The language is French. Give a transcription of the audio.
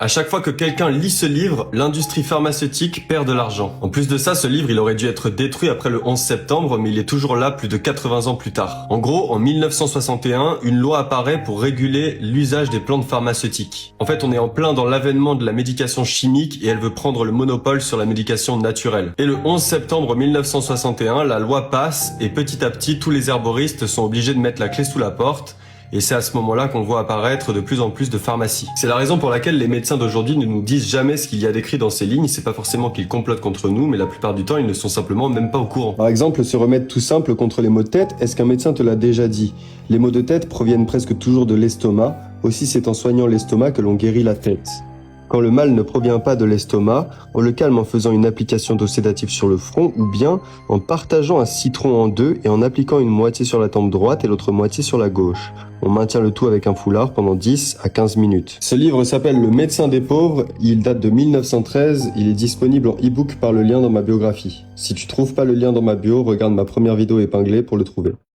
À chaque fois que quelqu'un lit ce livre, l'industrie pharmaceutique perd de l'argent. En plus de ça, ce livre, il aurait dû être détruit après le 11 septembre, mais il est toujours là plus de 80 ans plus tard. En gros, en 1961, une loi apparaît pour réguler l'usage des plantes pharmaceutiques. En fait, on est en plein dans l'avènement de la médication chimique et elle veut prendre le monopole sur la médication naturelle. Et le 11 septembre 1961, la loi passe et petit à petit, tous les herboristes sont obligés de mettre la clé sous la porte. Et c'est à ce moment-là qu'on voit apparaître de plus en plus de pharmacies. C'est la raison pour laquelle les médecins d'aujourd'hui ne nous disent jamais ce qu'il y a d'écrit dans ces lignes. C'est pas forcément qu'ils complotent contre nous, mais la plupart du temps, ils ne sont simplement même pas au courant. Par exemple, ce remède tout simple contre les maux de tête, est-ce qu'un médecin te l'a déjà dit? Les maux de tête proviennent presque toujours de l'estomac. Aussi, c'est en soignant l'estomac que l'on guérit la tête. Quand le mal ne provient pas de l'estomac, on le calme en faisant une application d'eau sédative sur le front ou bien en partageant un citron en deux et en appliquant une moitié sur la tempe droite et l'autre moitié sur la gauche. On maintient le tout avec un foulard pendant 10 à 15 minutes. Ce livre s'appelle Le médecin des pauvres, il date de 1913, il est disponible en e-book par le lien dans ma biographie. Si tu trouves pas le lien dans ma bio, regarde ma première vidéo épinglée pour le trouver.